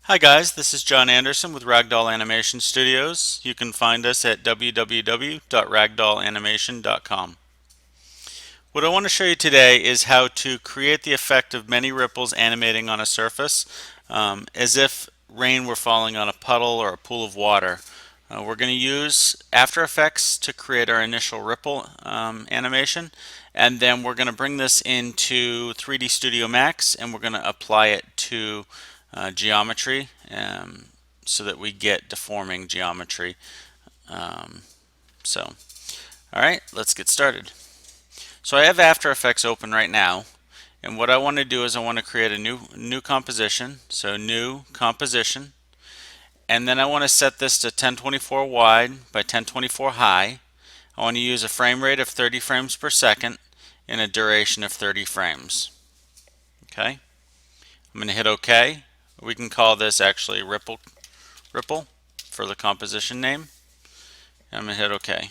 Hi guys, this is John Anderson with Ragdoll Animation Studios. You can find us at www.ragdollanimation.com. What I want to show you today is how to create the effect of many ripples animating on a surface as if rain were falling on a puddle or a pool of water. We're going to use After Effects to create our initial ripple animation, and then we're going to bring this into 3D Studio Max and we're going to apply it to geometry so that we get deforming geometry. Um, Alright, let's get started. So I have After Effects open right now, and what I want to do is I want to create a new composition. So new composition, and then I want to set this to 1024 wide by 1024 high. I want to use a frame rate of 30 frames per second and a duration of 30 frames. Okay, I'm going to hit OK. We can call this actually ripple for the composition name. And I'm going to hit OK.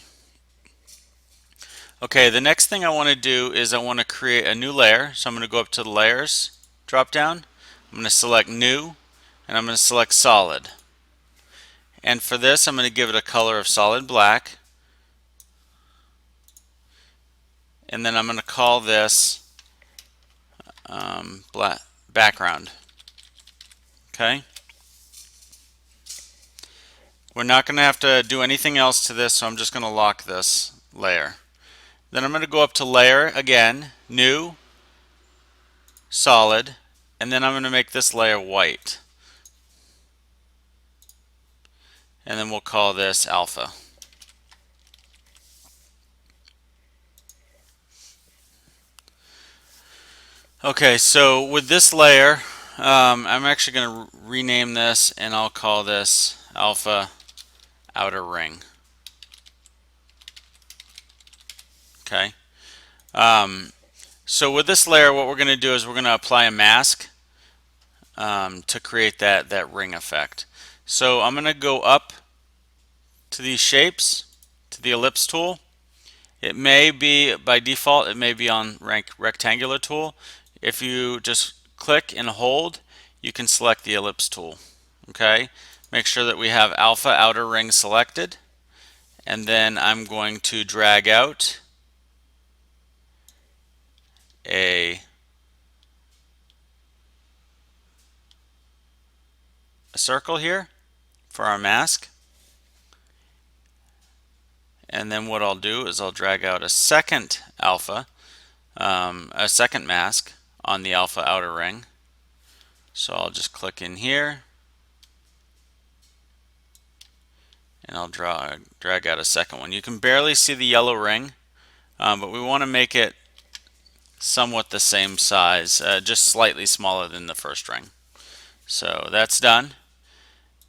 Okay, the next thing I want to do is I want to create a new layer. So I'm going to go up to the Layers drop down. I'm going to select New, and I'm going to select Solid. And for this, I'm going to give it a color of solid black. And then I'm going to call this black background. Okay. We're not going to have to do anything else to this, so I'm just going to lock this layer. Then I'm going to go up to Layer again, New, Solid, and then I'm going to make this layer white. And then we'll call this Alpha. Okay, so with this layer, I'm actually going to rename this and I'll call this Alpha Outer Ring. Okay. So with this layer, what we're going to do is we're going to apply a mask to create that ring effect. So I'm going to go up to these shapes, to the ellipse tool. It may be, by default, it may be on rectangular tool. If you just click and hold, you can select the ellipse tool. Okay, make sure that we have Alpha Outer Ring selected, and then I'm going to drag out a circle here for our mask. And then what I'll do is I'll drag out a second alpha, a second mask on the Alpha Outer Ring. So I'll just click in here and I'll drag out a second one. You can barely see the yellow ring, but we want to make it somewhat the same size, just slightly smaller than the first ring. So that's done.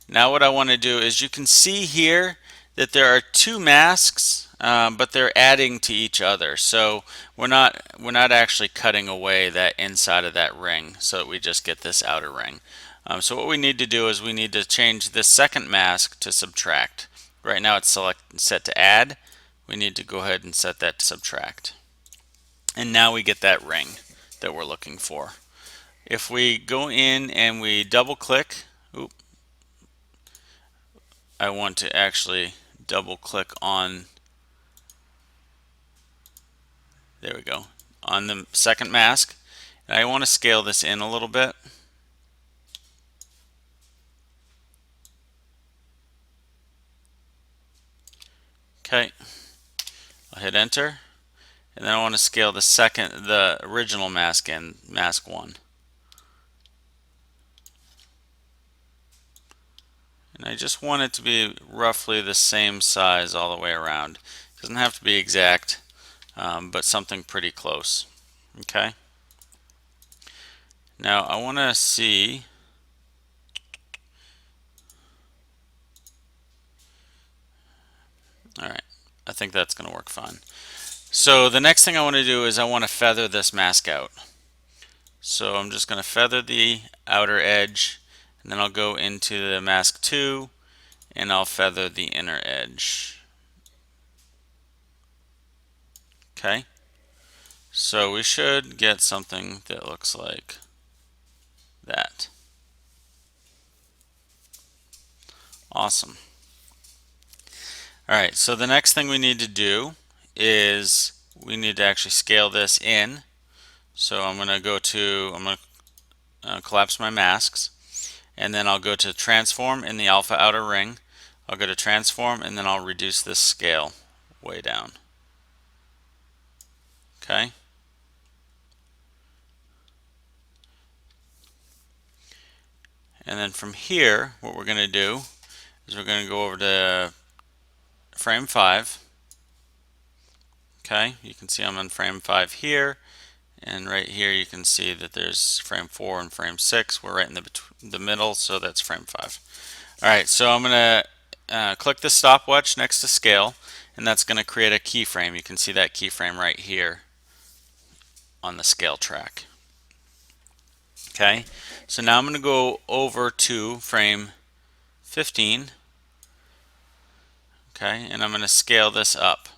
Now what I want to do is, you can see here that there are two masks, but they're adding to each other. So we're not actually cutting away that inside of that ring, so that we just get this outer ring. So what we need to do is we need to change this second mask to subtract. Right now it's set to add. We need to go ahead and set that to subtract. And now we get that ring that we're looking for. If we go in and we double click, I want to actually double click on, there we go, on the second mask. And I want to scale this in a little bit. Okay, I'll hit enter, and then I want to scale the original mask in, mask 1. And I just want it to be roughly the same size all the way around. It doesn't have to be exact, but something pretty close. Okay. Now I want to see, alright, I think that's going to work fine. So the next thing I want to do is I want to feather this mask out. So I'm just going to feather the outer edge, and then I'll go into the mask 2 and I'll feather the inner edge. Okay, so we should get something that looks like that. Awesome. All right, so the next thing we need to do is we need to actually scale this in. So I'm going to collapse my masks, and then I'll go to transform in the alpha outer ring. I'll go to transform, and then I'll reduce this scale way down. Okay. And then from here, what we're going to do is we're going to go over to frame 5. Okay, you can see I'm on frame 5 here, and right here you can see that there's frame 4 and frame 6. We're right in the middle, so that's frame 5. Alright, so I'm going to click the stopwatch next to scale, and that's going to create a keyframe. You can see that keyframe right here on the scale track. Okay, so now I'm going to go over to frame 15. Okay, and I'm going to scale this up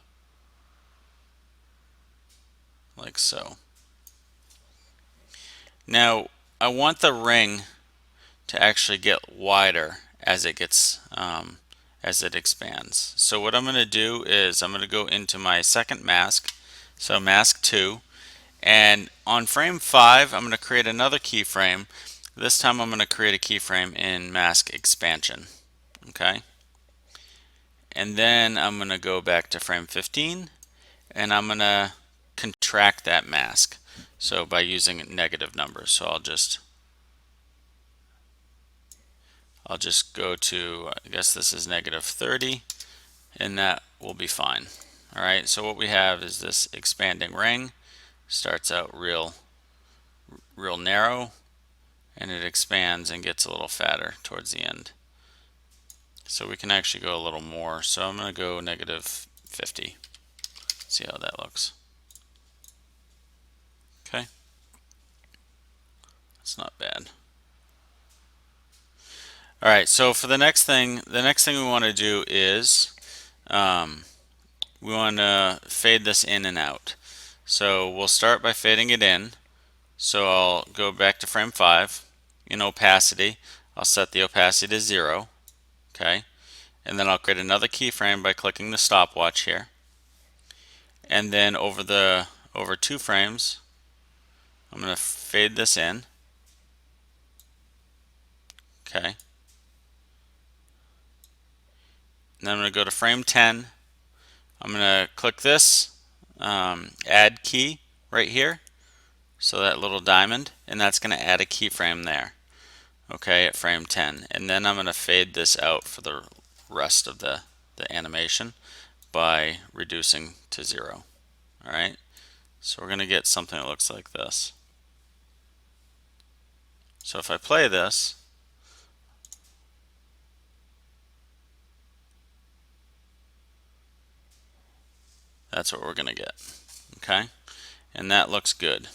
like so. Now I want the ring to actually get wider as it expands. So what I'm going to do is I'm going to go into my second mask, so mask 2, and on frame 5 I'm going to create another keyframe. This time I'm going to create a keyframe in mask expansion. Okay, and then I'm going to go back to frame 15, and I'm going to contract that mask, so by using negative numbers. So I'll just go to, I guess this is negative 30, and that will be fine. Alright, so what we have is this expanding ring. Starts out real narrow, and it expands and gets a little fatter towards the end. So we can actually go a little more. So I'm going to go negative 50. See how that looks. Okay, that's not bad. Alright, so for the next thing we want to do is we want to fade this in and out. So we'll start by fading it in. So I'll go back to frame 5. In opacity, I'll set the opacity to 0. Okay, and then I'll create another keyframe by clicking the stopwatch here. And then over 2 frames, I'm going to fade this in. Okay. And then I'm going to go to frame 10. I'm going to click this add key right here, so that little diamond, and that's going to add a keyframe there. Okay, at frame 10. And then I'm going to fade this out for the rest of the animation by reducing to 0. Alright, so we're going to get something that looks like this. So if I play this, that's what we're going to get. Okay, and that looks good.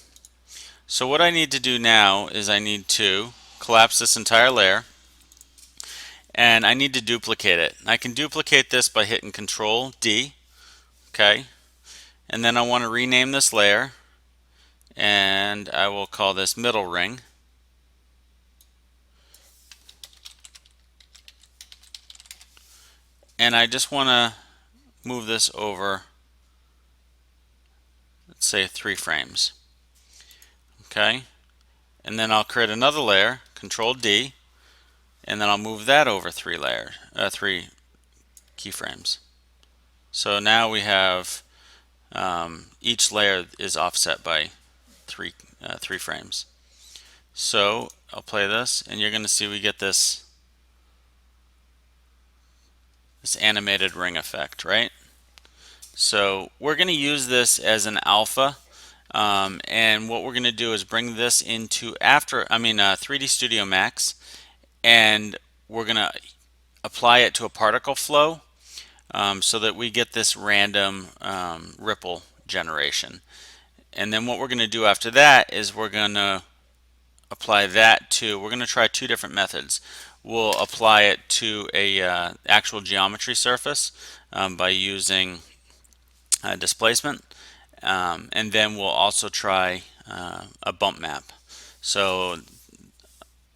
So what I need to do now is I need to collapse this entire layer, and I need to duplicate it. I can duplicate this by hitting Control D. Okay, and then I want to rename this layer, and I will call this middle ring. And I just want to move this over, let's say 3 frames. Okay, and then I'll create another layer, Control D, and then I'll move that over 3 keyframes. So now we have each layer is offset by 3 frames. So I'll play this, and you're going to see we get this animated ring effect, right? So we're going to use this as an alpha, and what we're going to do is bring this into 3D Studio Max, and we're going to apply it to a particle flow so that we get this random ripple generation. And then what we're going to do after that is we're going to apply that to, we're going to try 2 different methods. We'll apply it to a actual geometry surface by using displacement, and then we'll also try a bump map. So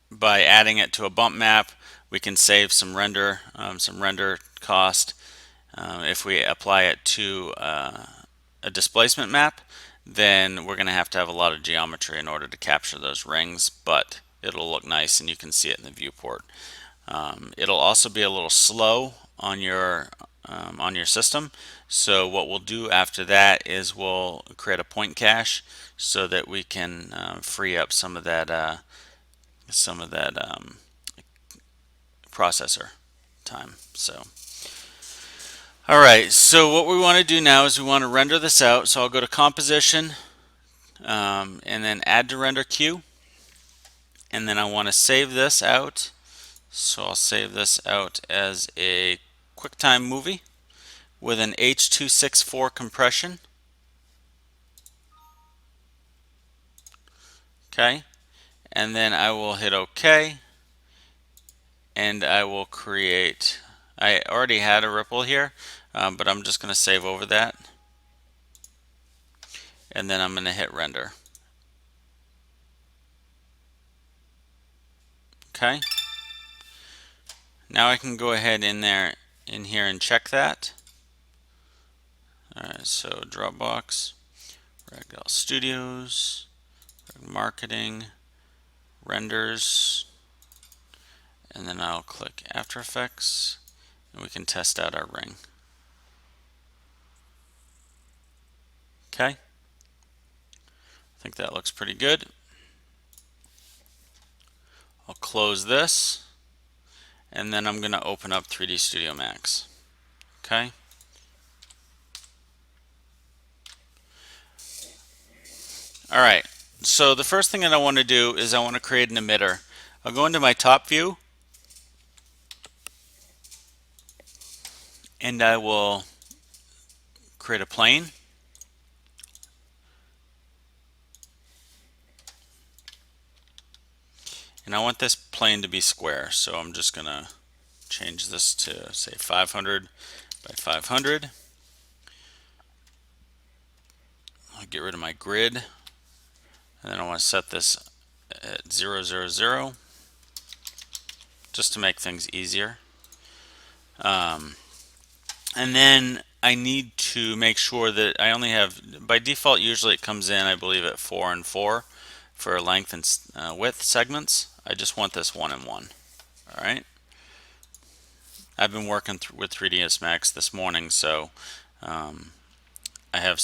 by adding it to a bump map, we can save some render cost if we apply it to a displacement map. Then we're going to have a lot of geometry in order to capture those rings, but it'll look nice and you can see it in the viewport. It'll also be a little slow on your system. So what we'll do after that is we'll create a point cache so that we can free up some of that processor time. So all right, so what we want to do now is we want to render this out. So I'll go to composition and then add to render queue, and then I want to save this out. So I'll save this out as a QuickTime movie with an H.264 compression. Okay, and then I will hit OK, and I will create, I already had a ripple here, but I'm just going to save over that, and then I'm going to hit render. Okay, now I can go ahead in here and check that. Alright, so Dropbox, Ragdoll Studios, Marketing, Renders, and then I'll click After Effects, and we can test out our ring. Okay, I think that looks pretty good. I'll close this, and then I'm going to open up 3D Studio Max. Okay. All right, so the first thing that I want to do is I want to create an emitter. I'll go into my top view, and I will create a plane. And I want this plane to be square, so I'm just going to change this to, say, 500 by 500. I'll get rid of my grid, and then I want to set this at 0, 0, 0, just to make things easier. And then I need to make sure that I only have, by default, usually it comes in, I believe, at 4 and 4 for length and width segments. I just want this 1 and 1. All right. I've been working with 3ds Max this morning, so I have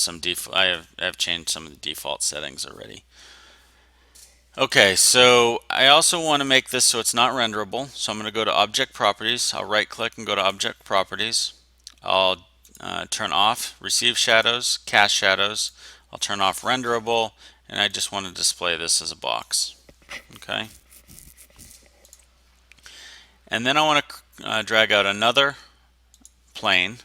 changed some of the default settings already. Okay, so I also want to make this so it's not renderable. So I'm going to go to Object Properties. I'll right click and go to Object Properties. I'll turn off Receive Shadows, Cast Shadows. I'll turn off Renderable, and I just want to display this as a box. Okay. And then I want to drag out another plane.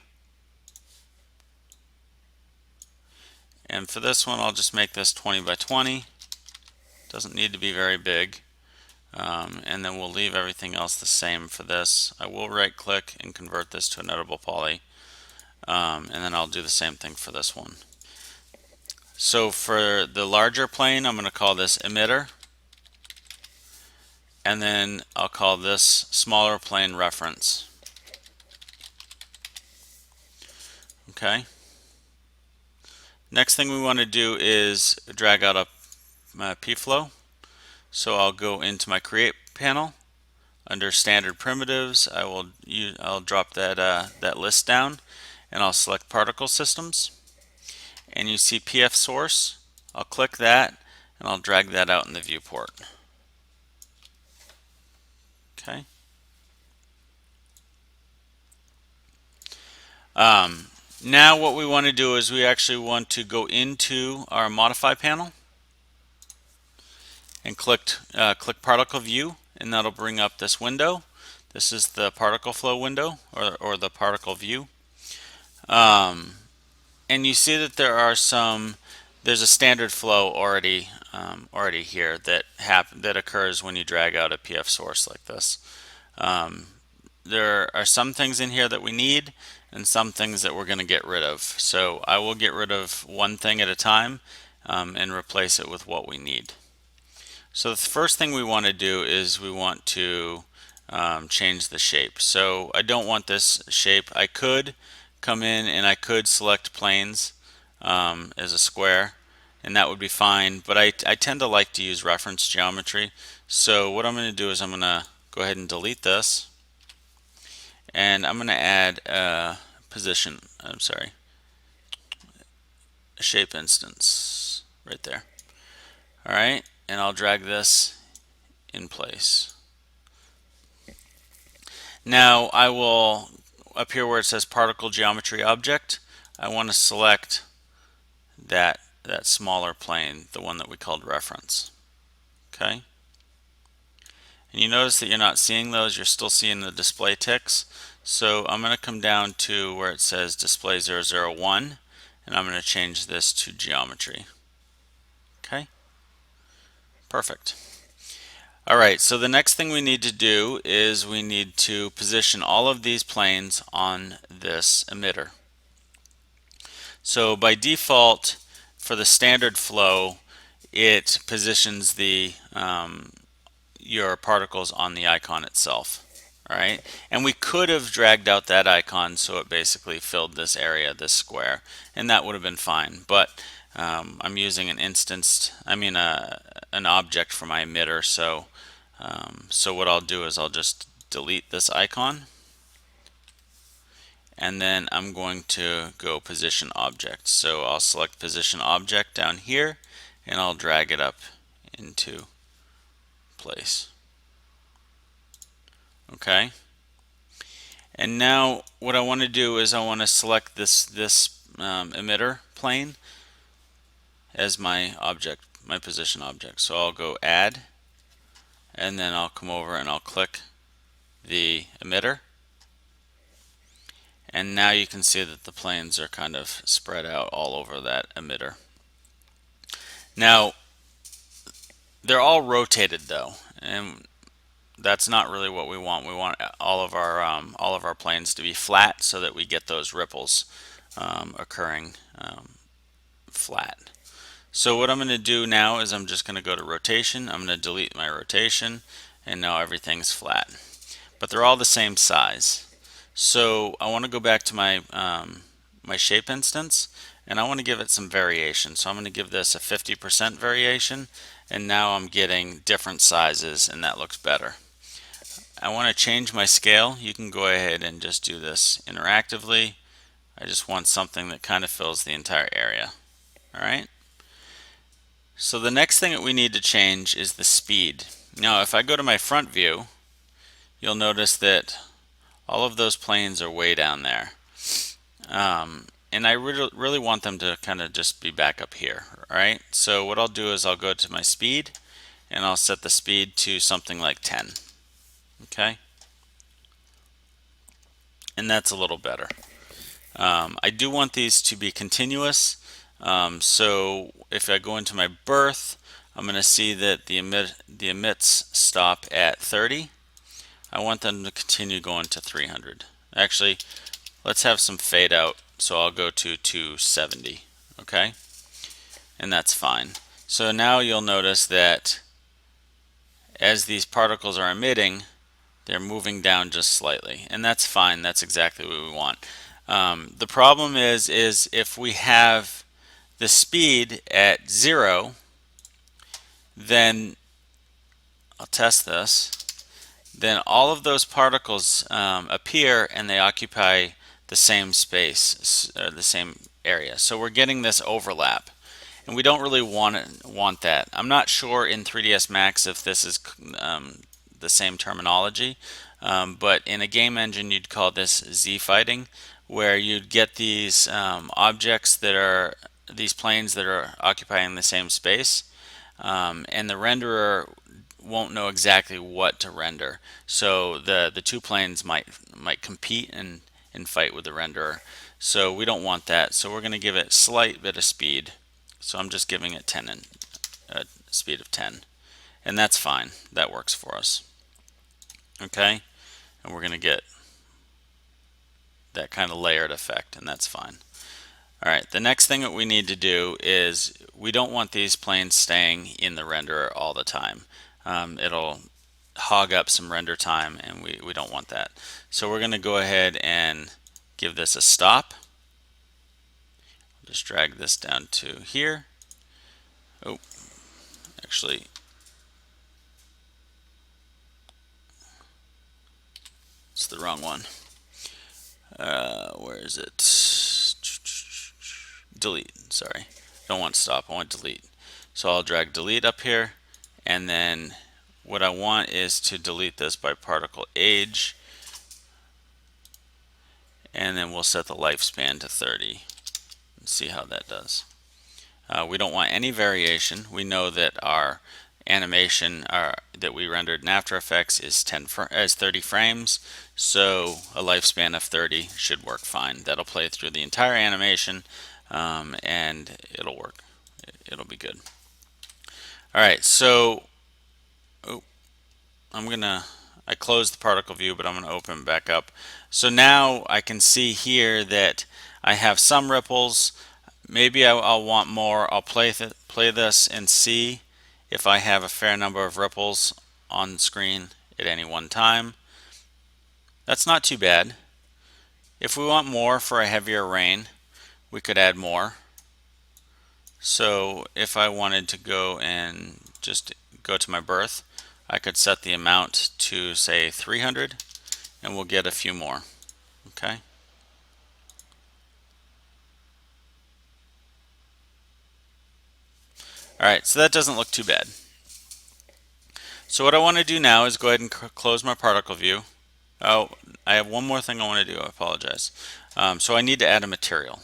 And for this one, I'll just make this 20 by 20. Doesn't need to be very big. And then we'll leave everything else the same for this. I will right click and convert this to an Editable Poly. And then I'll do the same thing for this one. So for the larger plane, I'm going to call this Emitter. And then I'll call this smaller plane Reference. Okay. Next thing we want to do is drag out a pflow. So I'll go into my Create panel. Under Standard Primitives, I'll drop that list down, and I'll select Particle Systems. And you see PF Source. I'll click that, and I'll drag that out in the viewport. Okay. Now what we want to do is we actually want to go into our Modify panel and click Particle View, and that'll bring up this window. This is the particle flow window, or the particle view. And you see that there's a standard flow already here that occurs when you drag out a PF source like this. There are some things in here that we need and some things that we're going to get rid of. So I will get rid of one thing at a time and replace it with what we need. So the first thing we want to do is we want to change the shape. So I don't want this shape. I could come in and I could select planes as a square, and that would be fine, but I tend to like to use reference geometry. So what I'm going to do is I'm going to go ahead and delete this, and I'm going to add a a shape instance right there. Alright, and I'll drag this in place. Now I will, up here where it says particle geometry object, I want to select that smaller plane, the one that we called reference. Okay? And you notice that you're not seeing those, you're still seeing the display ticks. So I'm going to come down to where it says display 001, and I'm going to change this to geometry. Okay? Perfect. Alright, so the next thing we need to do is we need to position all of these planes on this emitter. So by default, for the standard flow, it positions the your particles on the icon itself. Alright, and we could have dragged out that icon so it basically filled this area, this square, and that would have been fine. But I'm using an an object for my emitter, so what I'll do is I'll just delete this icon, and then I'm going to go position object. So I'll select position object down here, and I'll drag it up into place. Okay. And now what I want to do is I want to select this emitter plane as my object, my position object. So I'll go add, and then I'll come over and I'll click the emitter, and now you can see that the planes are kind of spread out all over that emitter. Now they're all rotated though, and that's not really what we want. We want all of our planes to be flat so that we get those ripples occurring flat. So what I'm going to do now is I'm just going to go to rotation. I'm going to delete my rotation, and now everything's flat. But they're all the same size. So I want to go back to my my shape instance, and I want to give it some variation. So I'm going to give this a 50% variation, and now I'm getting different sizes, and that looks better. I want to change my scale. You can go ahead and just do this interactively. I just want something that kind of fills the entire area. Alright? So the next thing that we need to change is the speed. Now if I go to my front view, you'll notice that all of those planes are way down there. And I really want them to kind of just be back up here. Alright? So what I'll do is I'll go to my speed, and I'll set the speed to something like 10. Okay? And that's a little better. I do want these to be continuous. So if I go into my birth, I'm going to see that the emits stop at 30. I want them to continue going to 300. Actually, let's have some fade out. So I'll go to 270. Okay? And that's fine. So now you'll notice that as these particles are emitting, they're moving down just slightly, and that's fine. That's exactly what we want. The problem is if we have the speed at 0, then I'll test this. Then all of those particles appear, and they occupy the same space, the same area. So we're getting this overlap, and we don't really want that. I'm not sure in 3ds Max if this is the same terminology, but in a game engine you'd call this z-fighting, where you'd get these objects that are these planes that are occupying the same space, and the renderer won't know exactly what to render. So the two planes might compete and fight with the renderer. So we don't want that. So we're going to give it a slight bit of speed. So I'm just giving it 10 and speed of 10, and that's fine. That works for us. Okay, and we're going to get that kind of layered effect, and that's fine. Alright, the next thing that we need to do is we don't want these planes staying in the renderer all the time. It'll hog up some render time, and we don't want that. So we're going to go ahead and give this a stop. Just drag this down to here. Oh, actually, it's the wrong one. Where is it? Delete, sorry. Don't want stop, I want delete. So I'll drag delete up here, and then what I want is to delete this by particle age, and then we'll set the lifespan to 30 and see how that does. We don't want any variation. We know that our animation that we rendered in After Effects is 30 frames, so a lifespan of 30 should work fine. That'll play through the entire animation, and it'll work. It'll be good. All right, so I closed the particle view, but I'm gonna open it back up. So now I can see here that I have some ripples. Maybe I'll want more. I'll play this and see if I have a fair number of ripples on screen at any one time. That's not too bad. If we want more for a heavier rain, we could add more. So if I wanted to go and just go to my birth, I could set the amount to say 300, and we'll get a few more. Okay. Alright, so that doesn't look too bad. So what I want to do now is go ahead and close my particle view. Oh, I have one more thing I want to do. I apologize. So I need to add a material.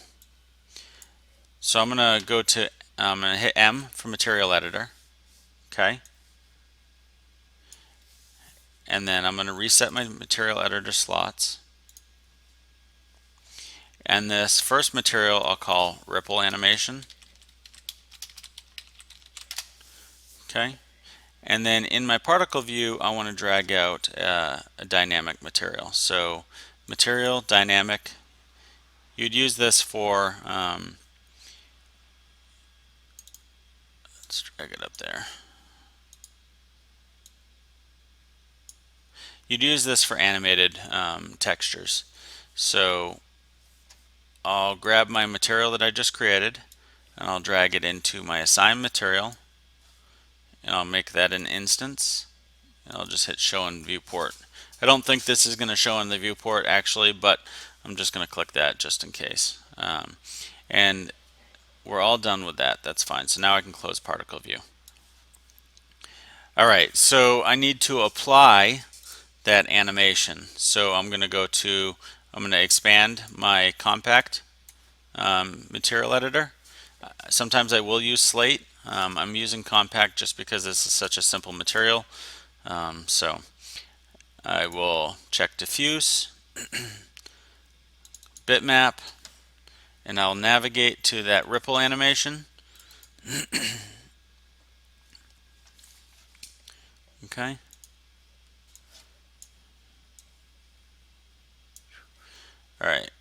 So I'm going to hit M for Material Editor. Okay. And then I'm going to reset my Material Editor slots. And this first material I'll call Ripple Animation. Okay. And then in my particle view, I want to drag out a dynamic material. So material, dynamic. You'd use this for, let's drag it up there. You'd use this for animated textures. So I'll grab my material that I just created, and I'll drag it into my assigned material, and I'll make that an instance, and I'll just hit show in viewport. I don't think this is going to show in the viewport actually, but I'm just going to click that just in case. And we're all done with that. That's fine. So now I can close particle view. Alright, so I need to apply that animation. So I'm going to expand my compact material editor. Sometimes I will use Slate. I'm using compact just because this is such a simple material. So I will check diffuse, bitmap, and I'll navigate to that ripple animation. Okay. Alright.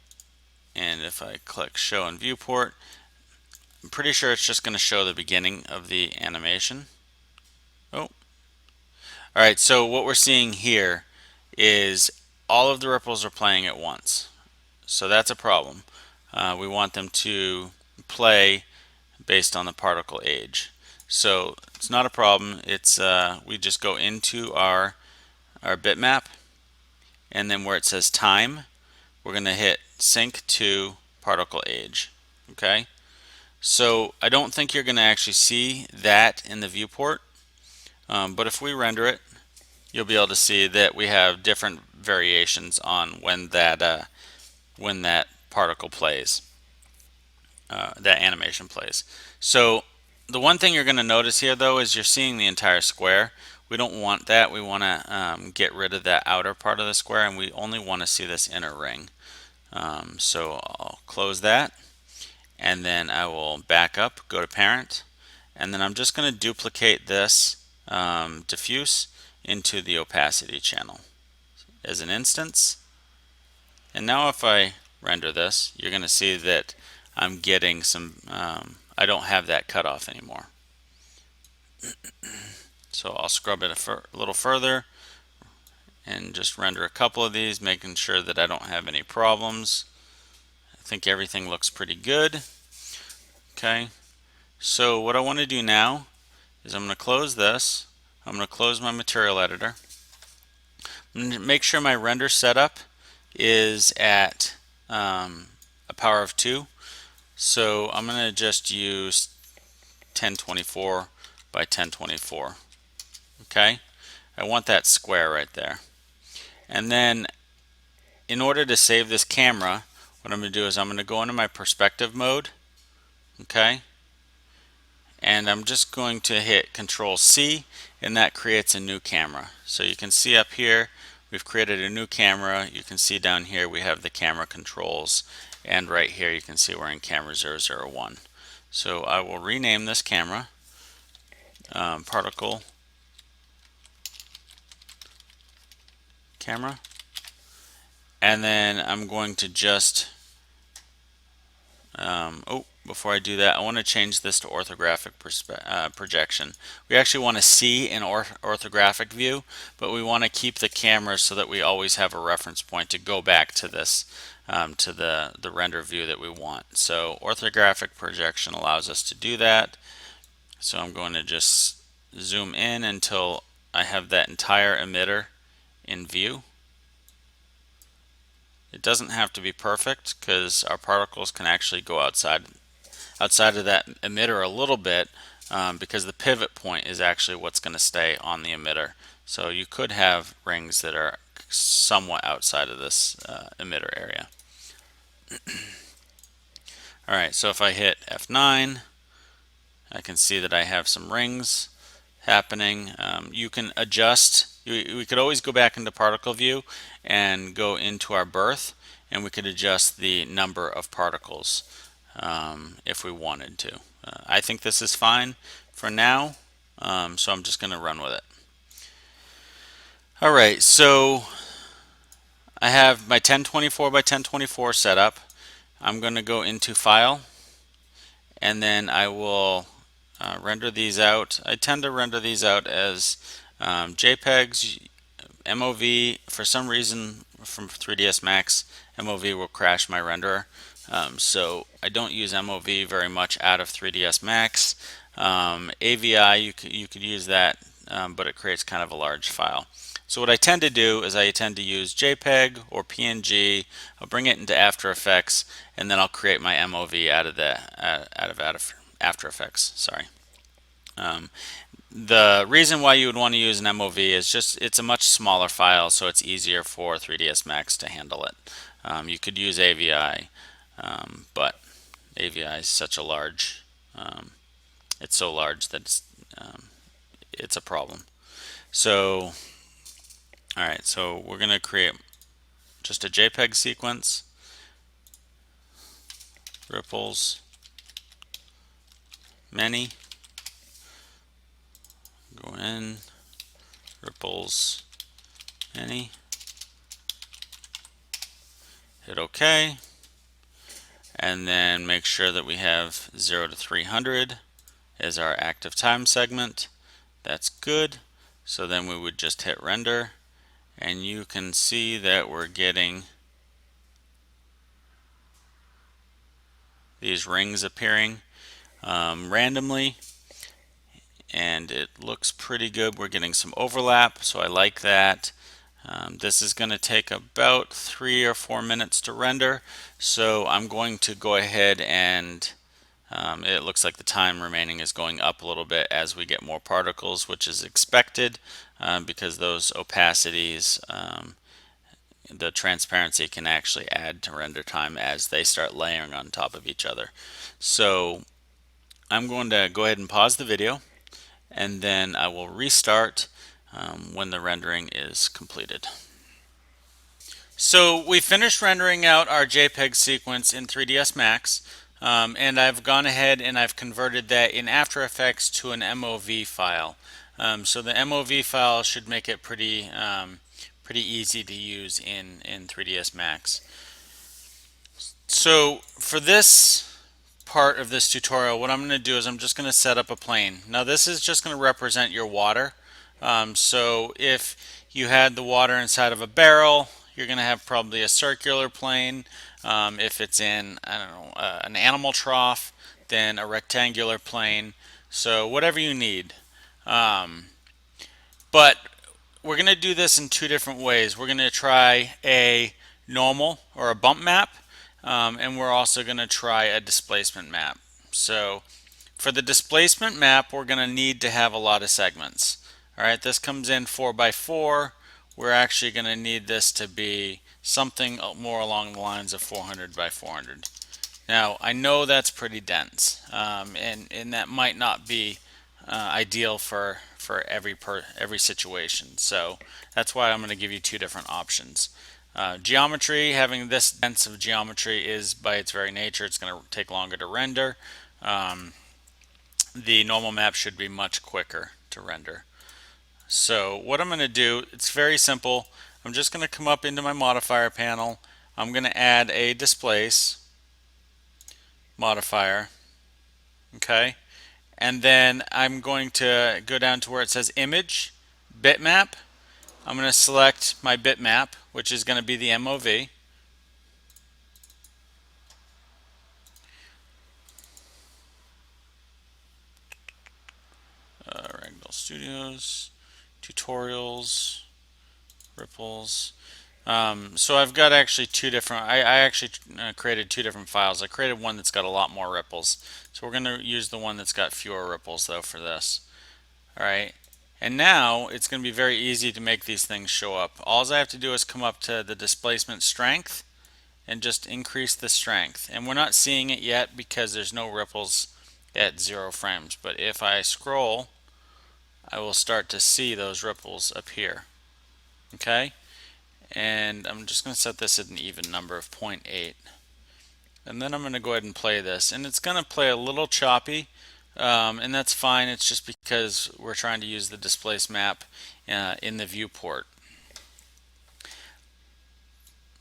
And if I click show in viewport, I'm pretty sure it's just going to show the beginning of the animation. Oh. Alright, so what we're seeing here is all of the ripples are playing at once. So that's a problem. We want them to play based on the particle age. So it's not a problem. It's we just go into our bitmap, and then where it says time, we're going to hit sync to particle age. Okay. So I don't think you're going to actually see that in the viewport, but if we render it, you'll be able to see that we have different variations on when that particle plays, that animation plays. So the one thing you're going to notice here though is you're seeing the entire square. We don't want that. We want to get rid of that outer part of the square, and we only want to see this inner ring. So I'll close that, and then I will back up, go to parent, and then I'm just going to duplicate this diffuse into the opacity channel as an instance. And now if I render this, you're going to see that I'm getting some, I don't have that cutoff anymore. So I'll scrub it a little further. and just render a couple of these, making sure that I don't have any problems. I think everything looks pretty good. Okay, so what I want to do now is I'm going to close this. I'm going to close my material editor. I'm going to make sure my render setup is at a power of 2. So I'm going to just use 1024 by 1024. Okay, I want that square right there. And then in order to save this camera, what I'm going to do is I'm going to go into my perspective mode. Okay, and I'm just going to hit Control C, and that creates a new camera. So you can see up here we've created a new camera. You can see down here we have the camera controls, and right here you can see we're in camera 001. So I will rename this camera particle camera, and then I'm going to just before I do that, I want to change this to orthographic projection. We actually want to see an orthographic view, but we want to keep the camera so that we always have a reference point to go back to this, to the render view that we want. So orthographic projection allows us to do that. So I'm going to just zoom in until I have that entire emitter in view. It doesn't have to be perfect because our particles can actually go outside of that emitter a little bit, because the pivot point is actually what's going to stay on the emitter. So you could have rings that are somewhat outside of this emitter area. Alright, so if I hit F9, I can see that I have some rings happening. You can adjust. We could always go back into particle view and go into our birth, and we could adjust the number of particles if we wanted to. I think this is fine for now, so I'm just going to run with it. Alright, so I have my 1024 by 1024 set up. I'm going to go into File, and then I will render these out. I tend to render these out as JPEGs, MOV. For some reason from 3ds Max, MOV will crash my renderer. So I don't use MOV very much out of 3ds Max. AVI, you could use that, but it creates kind of a large file. So what I tend to do is I tend to use JPEG or PNG. I'll bring it into After Effects, and then I'll create my MOV out of After Effects. Sorry. The reason why you would want to use an MOV is just it's a much smaller file, so it's easier for 3ds Max to handle it. You could use AVI, but AVI is such a large, it's so large that it's a problem. So, alright, so we're going to create just a JPEG sequence, ripples, many, go in, ripples, many, hit OK, and then make sure that we have 0 to 300 as our active time segment. That's good. So then we would just hit render, and you can see that we're getting these rings appearing randomly, and it looks pretty good. We're getting some overlap, so I like that. This is going to take about 3 or 4 minutes to render, so I'm going to go ahead and it looks like the time remaining is going up a little bit as we get more particles, which is expected because those opacities, the transparency can actually add to render time as they start layering on top of each other. So I'm going to go ahead and pause the video, and then I will restart when the rendering is completed. So we finished rendering out our JPEG sequence in 3ds Max, and I've gone ahead and I've converted that in After Effects to an MOV file. So the MOV file should make it pretty easy to use in 3ds Max. So for this part of this tutorial, what I'm going to do is I'm just going to set up a plane. Now this is just going to represent your water. So if you had the water inside of a barrel, you're going to have probably a circular plane. If it's in, I don't know, an animal trough, then a rectangular plane. So whatever you need. Um, but we're going to do this in two different ways. We're going to try a normal or a bump map, and we're also going to try a displacement map. So for the displacement map, we're going to need to have a lot of segments. All right, this comes in 4 by 4. We're actually going to need this to be something more along the lines of 400 by 400. Now, I know that's pretty dense, and that might not be ideal for every situation. So that's why I'm going to give you two different options. Geometry, having this dense of geometry is by its very nature, it's going to take longer to render. The normal map should be much quicker to render. So what I'm going to do, it's very simple. I'm just going to come up into my modifier panel. I'm going to add a displace modifier. Okay. And then I'm going to go down to where it says image, bitmap. I'm going to select my bitmap, which is going to be the MOV. Ragdoll Studios, tutorials, ripples. So I've got actually two different, I actually created two different files. I created one that's got a lot more ripples. So we're going to use the one that's got fewer ripples though for this. Alright, and now it's going to be very easy to make these things show up. All I have to do is come up to the displacement strength and just increase the strength. And we're not seeing it yet because there's no ripples at 0 frames. But if I scroll, I will start to see those ripples appear. Okay? And I'm just going to set this at an even number of 0.8. And then I'm going to go ahead and play this. And it's going to play a little choppy, and that's fine. It's just because we're trying to use the displace map in the viewport.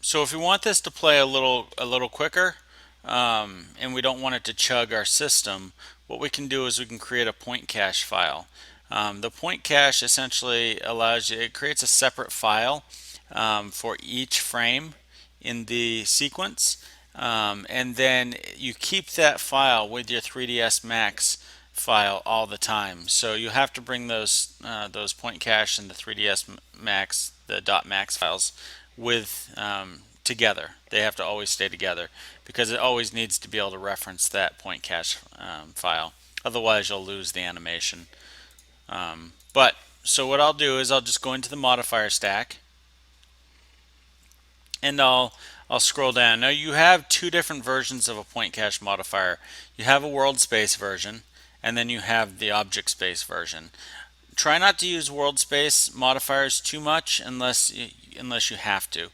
So if we want this to play a little quicker, and we don't want it to chug our system, what we can do is we can create a point cache file. The point cache essentially allows you, it creates a separate file for each frame in the sequence, and then you keep that file with your 3ds Max file all the time. So you have to bring those point cache and the 3ds Max, the .max files, with together. They have to always stay together because it always needs to be able to reference that point cache file. Otherwise, you'll lose the animation. So what I'll do is I'll just go into the modifier stack, and I'll scroll down. Now you have two different versions of a point cache modifier. You have a world space version, and then you have the object space version. Try not to use world space modifiers too much unless you have to.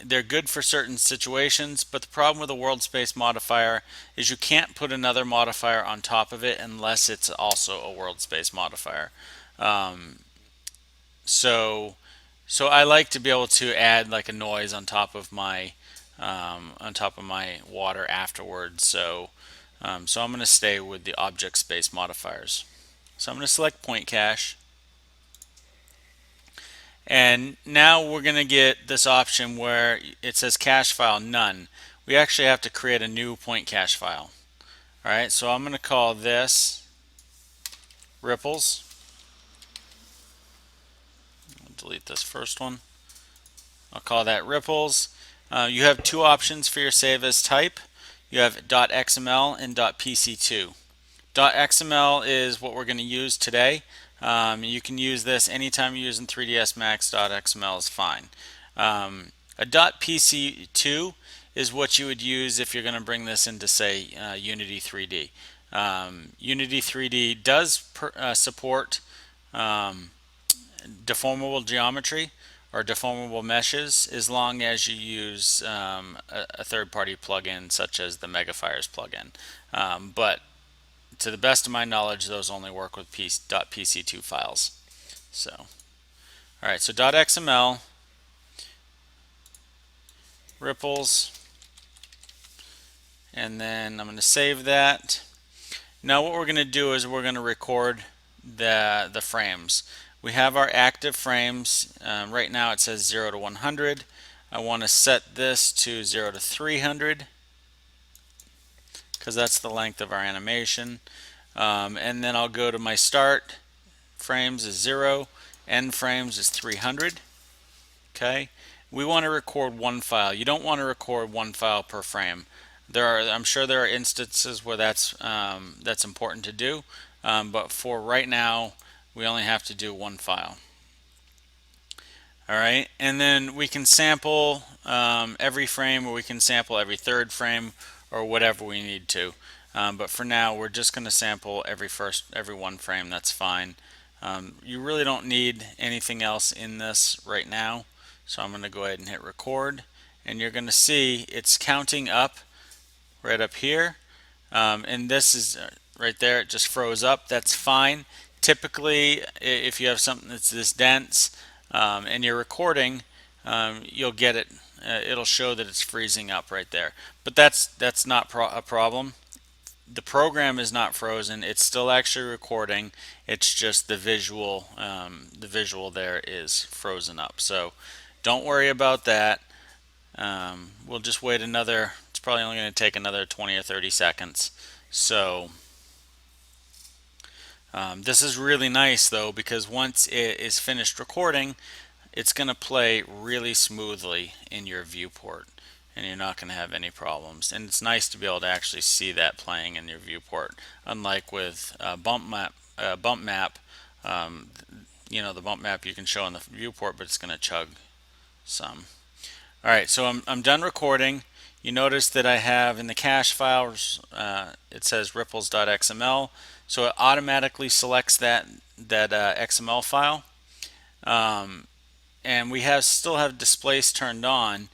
They're good for certain situations, but the problem with a world space modifier is you can't put another modifier on top of it unless it's also a world space modifier. So I like to be able to add like a noise on top of my water afterwards. So I'm going to stay with the object space modifiers. So I'm going to select point cache. And now we're going to get this option where it says cache file none. We actually have to create a new point cache file. Alright, so I'm going to call this ripples. I'll delete this first one. I'll call that ripples. You have two options for your save as type. You have .xml and .pc2. .xml is what we're going to use today. You can use this anytime you're using 3ds Max. .xml is fine. A .pc2 is what you would use if you're going to bring this into, say, Unity 3D. Unity 3D does support deformable geometry or deformable meshes as long as you use a third-party plugin such as the Modifiers plugin. But to the best of my knowledge, those only work with .pc2 files. So, alright, so .xml, ripples, and then I'm going to save that. Now what we're going to do is we're going to record the frames. we have our active frames. Right now it says 0 to 100. I want to set this to 0 to 300 because that's the length of our animation. And then I'll go to my start frames is 0, end frames is 300. Okay, we want to record one file. You don't want to record one file per frame. I'm sure there are instances where that's important to do, but for right now, we only have to do one file. All right, and then we can sample every frame, or we can sample every third frame, or whatever we need to. But for now, we're just going to sample every one frame. That's fine. You really don't need anything else in this right now. So I'm going to go ahead and hit record, and you're going to see it's counting up right up here. And this is right there, it just froze up. That's fine. Typically, if you have something that's this dense and you're recording, you'll get it. It'll show that it's freezing up right there. But that's not a problem. The program is not frozen. It's still actually recording. It's just the visual there is frozen up. So don't worry about that. We'll just wait another. It's probably only going to take another 20 or 30 seconds. So this is really nice though, because once it is finished recording, it's going to play really smoothly in your viewport, and you're not going to have any problems. And it's nice to be able to actually see that playing in your viewport, unlike with bump map. You know, the bump map you can show in the viewport, but it's going to chug some. All right, so I'm done recording. You notice that I have in the cache files, it says ripples.xml, so it automatically selects that XML file. And we still have displace turned on,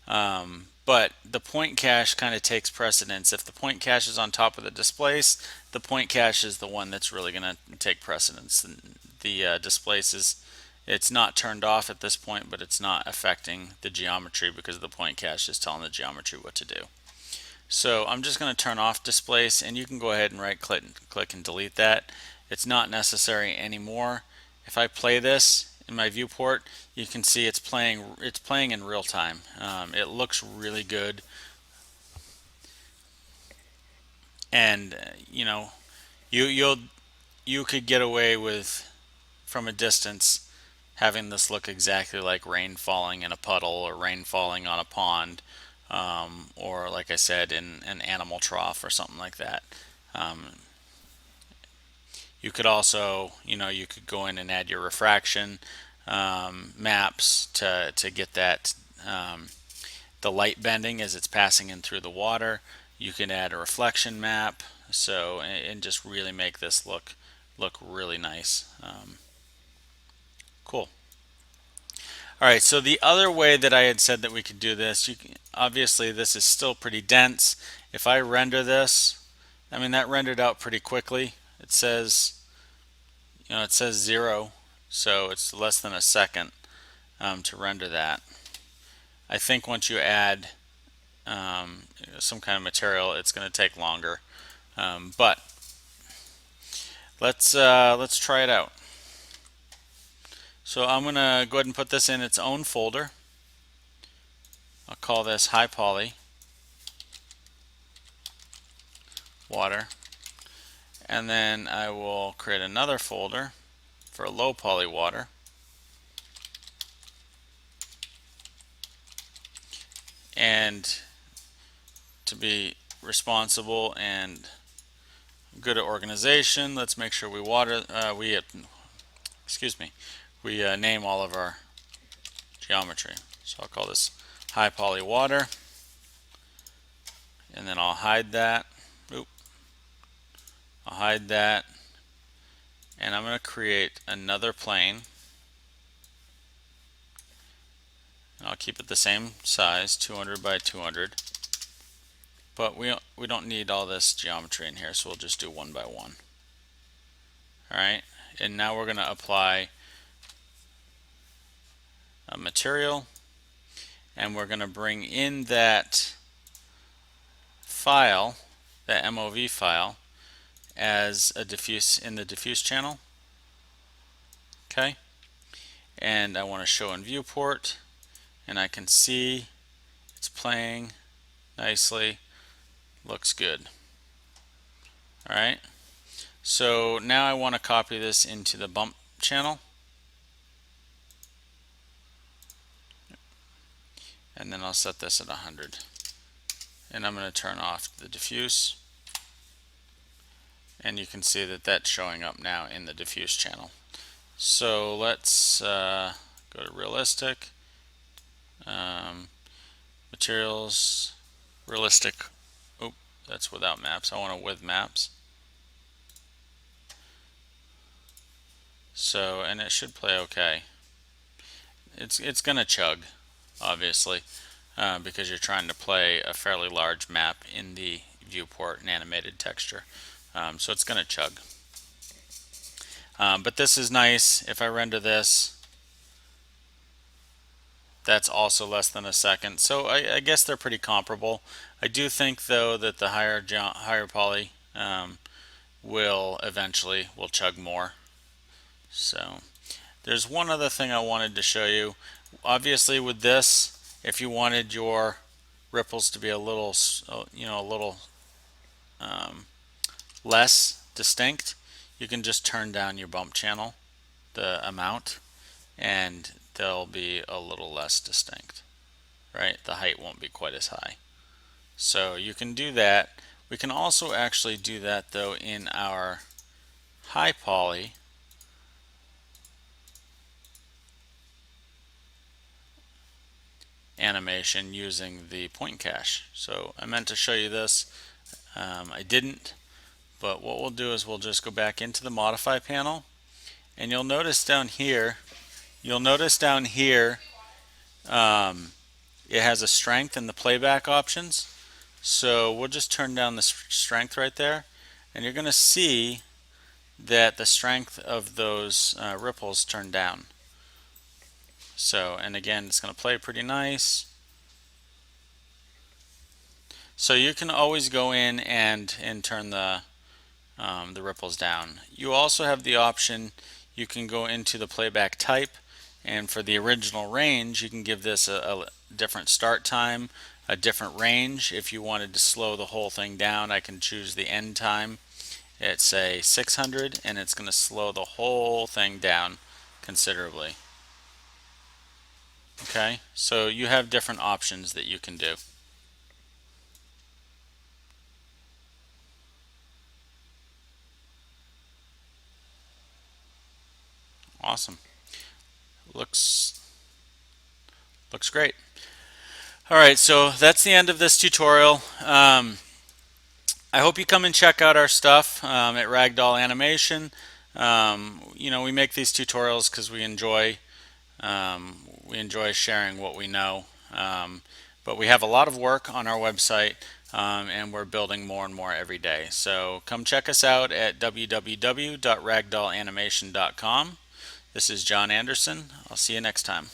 but the point cache kind of takes precedence. If the point cache is on top of the displace, the point cache is the one that's really going to take precedence. The displace it's not turned off at this point, but it's not affecting the geometry because the point cache is telling the geometry what to do. So I'm just going to turn off displace, and you can go ahead and right click and delete that. It's not necessary anymore. If I play this in my viewport, you can see it's playing in real time. It looks really good, and you know, you could get away with, from a distance, having this look exactly like rain falling in a puddle or rain falling on a pond, or like I said, in an animal trough or something like that. You could also, you could go in and add your refraction maps to get that the light bending as it's passing in through the water. You can add a reflection map, and just really make this look really nice. Cool. All right, so the other way that I had said that we could do this, obviously this is still pretty dense. If I render this, I mean, that rendered out pretty quickly. It says, it says 0, so it's less than a second to render that. I think once you add some kind of material, it's going to take longer. But let's try it out. So I'm going to go ahead and put this in its own folder. I'll call this high poly water, and then I will create another folder for low poly water, and to be responsible and good at organization, let's make sure we name all of our geometry. So I'll call this high poly water, and then I'll hide that. I'll hide that, and I'm going to create another plane, and I'll keep it the same size, 200 by 200. But we don't need all this geometry in here, so we'll just do one by one. All right, and now we're going to apply a material, and we're going to bring in that file, that MOV file, as a diffuse in the diffuse channel. Okay, and I want to show in viewport, and I can see it's playing nicely. Looks good. All right, so now I want to copy this into the bump channel, and then I'll set this at 100, and I'm going to turn off the diffuse, and you can see that that's showing up now in the diffuse channel. So let's go to realistic, materials, realistic. Oh, that's without maps. I want it with maps. So, and it should play okay. It's gonna chug, obviously, because you're trying to play a fairly large map in the viewport and animated texture. So it's gonna chug. But this is nice. If I render this, that's also less than a second. So I guess they're pretty comparable. I do think though that the higher poly will eventually chug more. So there's one other thing I wanted to show you. Obviously with this, if you wanted your ripples to be a little less distinct, you can just turn down your bump channel, the amount, and they'll be a little less distinct, right? The height won't be quite as high. So you can do that. We can also actually do that though in our high poly animation using the point cache. So I meant to show you this, I didn't, but what we'll do is we'll just go back into the modify panel, and you'll notice down here it has a strength in the playback options. So we'll just turn down the strength right there, and you're going to see that the strength of those ripples turned down. So, and again, it's going to play pretty nice. So you can always go in and turn the ripples down. You also have the option, you can go into the playback type, and for the original range you can give this a different start time, a different range. If you wanted to slow the whole thing down, I can choose the end time at say 600, and it's going to slow the whole thing down considerably. Okay, so you have different options that you can do. Awesome. Looks great. All right, so that's the end of this tutorial. I hope you come and check out our stuff at Ragdoll Animation. We make these tutorials because we enjoy sharing what we know. But we have a lot of work on our website, and we're building more and more every day. So come check us out at www.ragdollanimation.com. This is John Anderson. I'll see you next time.